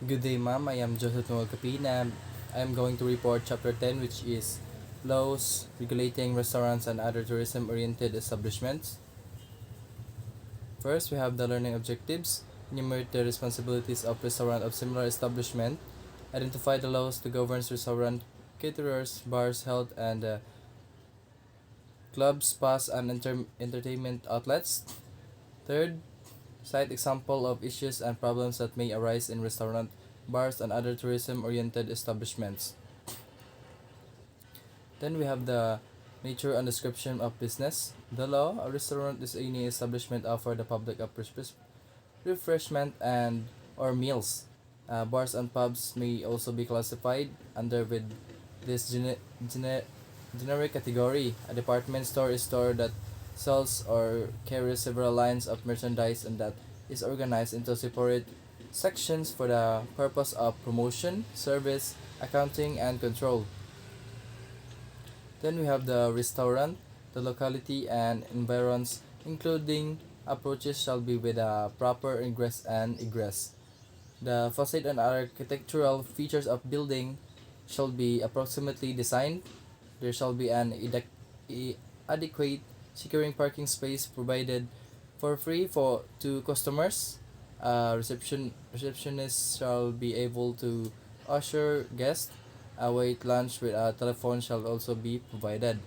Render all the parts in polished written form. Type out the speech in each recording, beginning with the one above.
Good day, ma'am. I am Joseph Noel Capin, and I am going to report Chapter 10, which is Laws Regulating Restaurants and Other Tourism-Oriented Establishments. First, we have the learning objectives. Enumerate the responsibilities of restaurant of similar establishment. Identify the laws to govern restaurant, caterers, bars, health, and clubs, spas, and entertainment outlets. Third, cite example of issues and problems that may arise in restaurant, bars, and other tourism-oriented establishments. Then we have the nature and description of business. The law: a restaurant is any establishment offer the public of refreshment and or meals. Bars and pubs may also be classified under with this generic category. A department store is store that sells or carries several lines of merchandise and that is organized into separate sections for the purpose of promotion, service, accounting, and control. Then we have the restaurant, the locality and environs, including approaches shall be with a proper ingress and egress. The facade and architectural features of building shall be approximately designed. There shall be an adequate securing parking space provided for free for to customers. Receptionist shall be able to usher guests. A wait lunch with a telephone shall also be provided.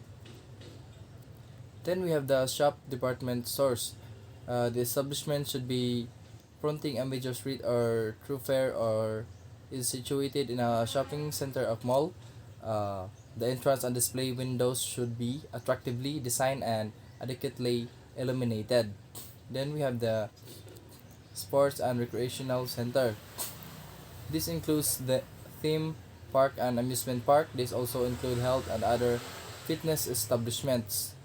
Then we have the shop department stores. The establishment should be fronting a major street or thoroughfare or is situated in a shopping center of mall. Uh, the entrance and display windows should be attractively designed and adequately illuminated. Then we have the sports and recreational center. This includes the theme park and amusement park. This also include health and other fitness establishments.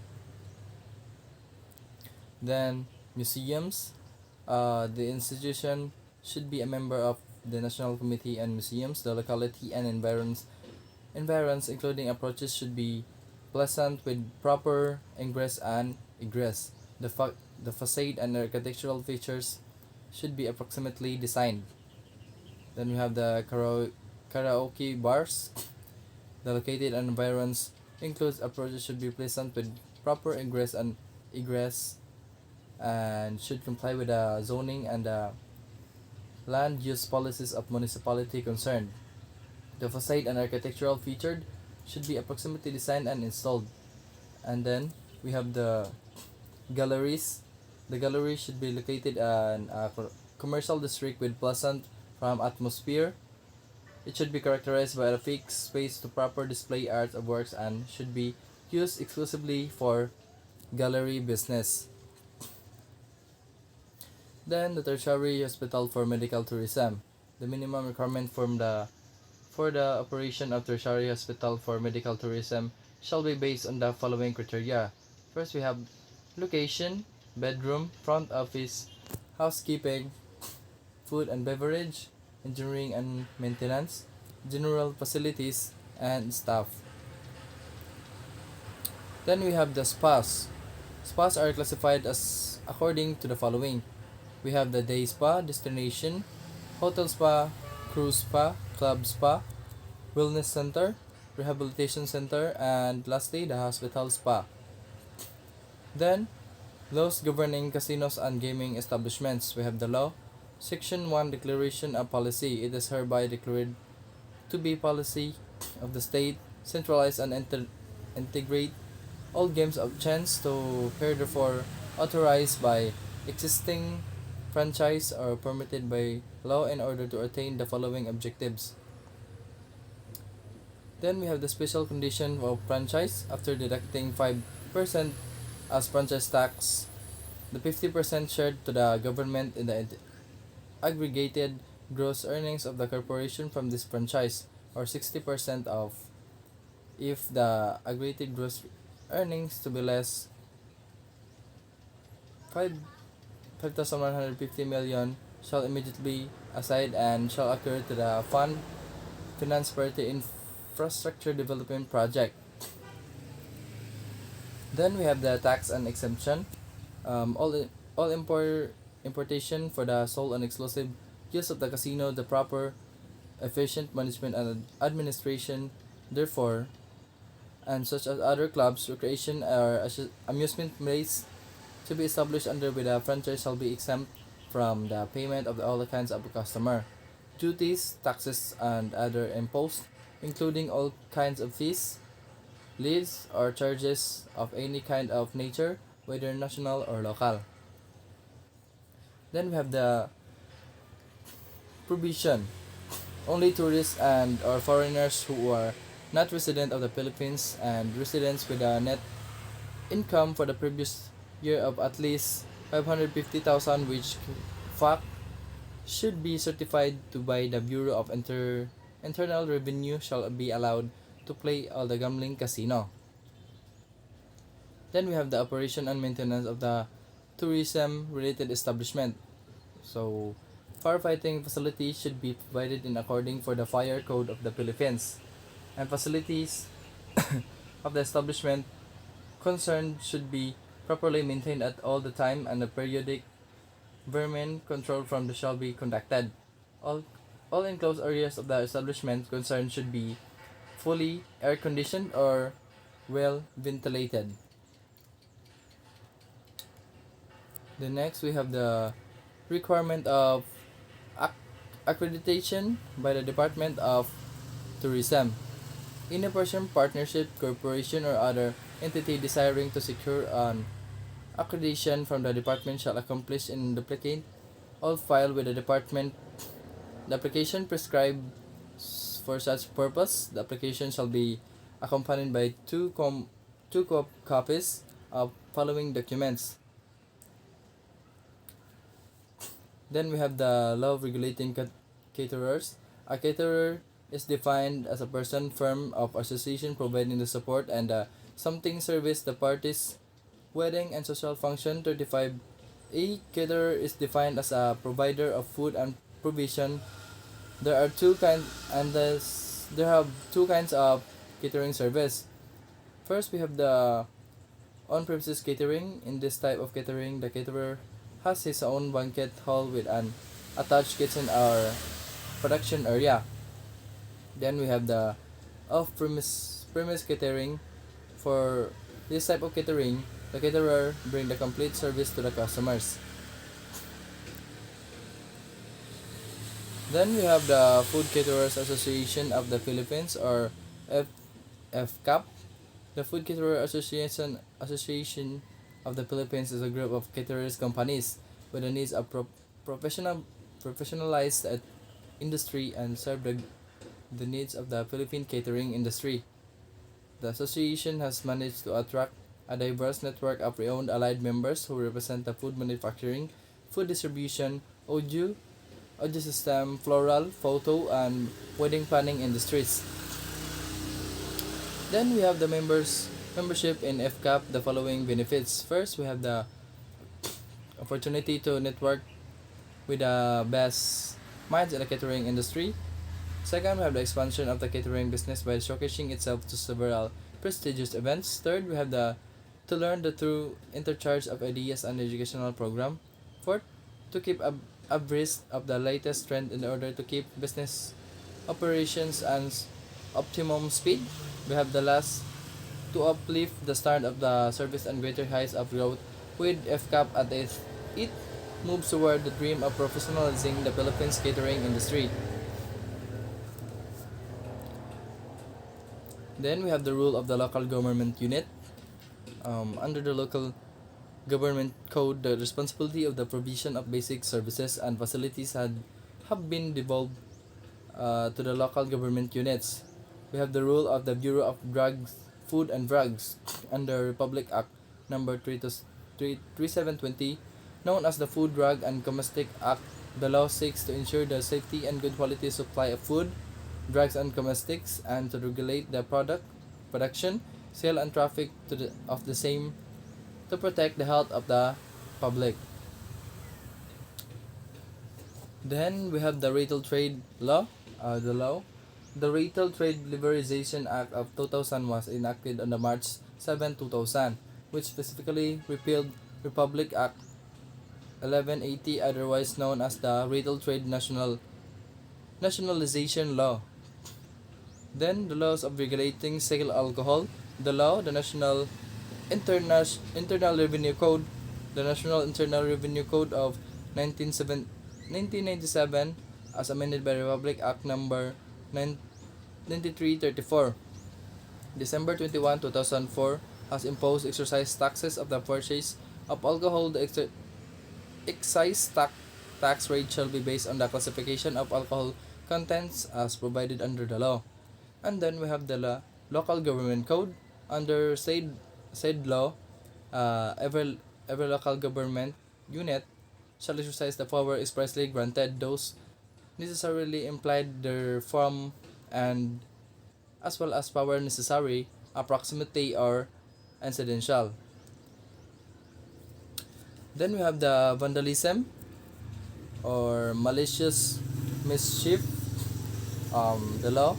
Then museums. The institution should be a member of the National Committee on Museums. The locality and environs including approaches should be pleasant with proper ingress and egress. The facade and architectural features should be approximately designed. Then we have the karaoke bars. The located environs includes approaches should be pleasant with proper ingress and egress and should comply with the zoning and the land use policies of municipality concerned. The facade and architectural featured should be approximately designed and installed. And then we have the galleries. The gallery should be located in a commercial district with pleasant from atmosphere. It should be characterized by a fixed space to proper display art of works and should be used exclusively for gallery business. Then the tertiary hospital for medical tourism. The minimum requirement for the operation of tertiary hospital for medical tourism shall be based on the following criteria. First, we have location, bedroom, front office, housekeeping, food and beverage, engineering and maintenance, general facilities, and staff. Then we have the spas. Spas are classified as according to the following. We have the day spa, destination, hotel spa, cruise spa, club spa, wellness center, rehabilitation center, and lastly, the hospital spa. Then, laws governing casinos and gaming establishments. We have the law. Section 1 Declaration of Policy. It is hereby declared to be policy of the state, centralize and integrate all games of chance to heretofore authorized by existing franchise or permitted by law in order to attain the following objectives. Then we have the special condition of franchise after deducting 5% as franchise tax, the 50% shared to the government in the aggregated gross earnings of the corporation from this franchise, or 60% of if the aggregated gross earnings to be less 5 5,150 million shall immediately aside and shall occur to the fund finance party infrastructure development project. Then we have the tax and exemption. All importation for the sole and exclusive use of the casino, the proper efficient management and administration, therefore, and such as other clubs, recreation or amusement place to be established under with a franchise shall be exempt from the payment of all kinds of customer duties, taxes, and other imposts, including all kinds of fees, levies, or charges of any kind of nature, whether national or local. Then we have the provision. Only tourists and or foreigners who are not resident of the Philippines and residents with a net income for the previous year of at least 550,000, which fact should be certified to by the Bureau of Internal Revenue, shall be allowed to play all the gambling casino. Then we have the operation and maintenance of the tourism related establishment. So firefighting facilities should be provided in according for the fire code of the Philippines, and facilities of the establishment concerned should be properly maintained at all the time, and a periodic vermin control from the shall be conducted. All all enclosed areas of the establishment concerned should be fully air conditioned or well ventilated. The next we have the requirement of ac- accreditation by the Department of Tourism. In a person, partnership, corporation, or other entity desiring to secure an accreditation from the department shall accomplish in duplicate all file with the department. The application prescribed for such purpose. The application shall be accompanied by copies of following documents. Then we have the law regulating caterers. A caterer is defined as a person, firm, of association providing the support and something service the parties, wedding and social function. 35. A caterer is defined as a provider of food and provision. There are two kinds, and there have two kinds of catering service. First, we have the on-premises catering. In this type of catering, the caterer has his own banquet hall with an attached kitchen or production area. Then we have the off-premise catering. For this type of catering, the caterer bring the complete service to the customers. Then we have the Food Caterers Association of the Philippines, or FCAP. The Food Caterer Association of the Philippines is a group of caterers companies with the needs of professionalized industry and serve the needs of the Philippine catering industry. The association has managed to attract a diverse network of re-owned allied members who represent the food manufacturing, food distribution, audio system, floral, photo, and wedding planning industries. Then we have the membership in FCAP. The following benefits. First, we have the opportunity to network with the best minds in the catering industry. Second, we have the expansion of the catering business by showcasing itself to several prestigious events. Third, we have the to learn the true interchange of ideas and educational program. Fourth, to keep abreast of the latest trend in order to keep business operations and optimum speed. We have the last to uplift the start of the service and greater heights of growth with FCAP at it moves toward the dream of professionalizing the Philippines catering industry. Then we have the rule of the local government unit. Under the local government code, the responsibility of the provision of basic services and facilities have been devolved to the local government units. We have the rule of the Bureau of Drugs, Food and Drugs under Republic Act number 3720, known as the Food, Drug and Cosmetic Act. The law seeks to ensure the safety and good quality supply of food, drugs and cosmetics, and to regulate the production, sale and traffic of the same to protect the health of the public. Then we have the retail trade law. The Retail Trade Liberalization Act of 2000 was enacted on the March 7, 2000, which specifically repealed Republic Act 1180, otherwise known as the Retail Trade Nationalization Law. Then the laws of regulating sale alcohol, the law, the Internal Revenue Code, the National Internal Revenue Code of 1997, as amended by Republic Act number 9334, December 21, 2004, has imposed exercise taxes of the purchase of alcohol. The excise tax rate shall be based on the classification of alcohol contents as provided under the law. And then we have the local government code. Under said law, every local government unit shall exercise the power expressly granted, those necessarily implied therefrom, and as well as power necessary, approximately, or incidental. Then we have the vandalism or malicious mischief. The law,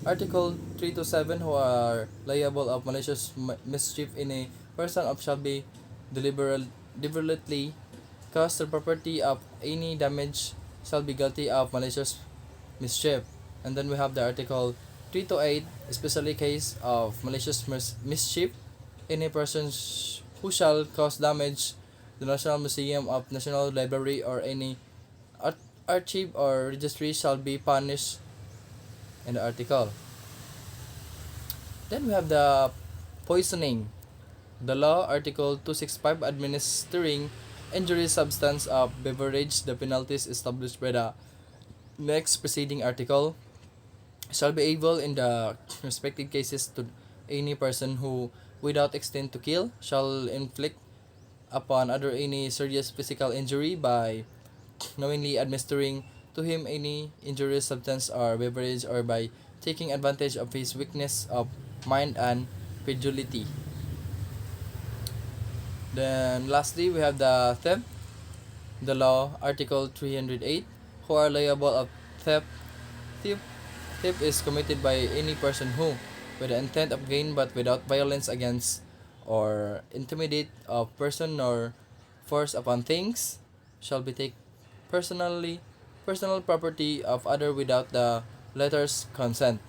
Article 3 to 7, who are liable of malicious mischief in a person of shall be deliberately cause the property of any damage shall be guilty of malicious mischief. And then we have the Article 3 to 8, especially case of malicious mischief in a person who shall cause damage the National Museum of National Library or any archive or registry shall be punished in the article. Then we have the poisoning. The law, Article 265, administering injurious substance of beverage, the penalties established by the next preceding article shall be able in the respective cases to any person who, without extent to kill, shall inflict upon other any serious physical injury by knowingly administering to him any injurious substance or beverage, or by taking advantage of his weakness of mind and credulity. Then lastly, we have the theft. The law, Article 308, who are liable of theft. Theft, theft is committed by any person who, with the intent of gain but without violence against or intimidate of person nor force upon things, shall be take personal property of other without the letter's consent.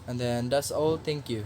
And then that's all. Thank you.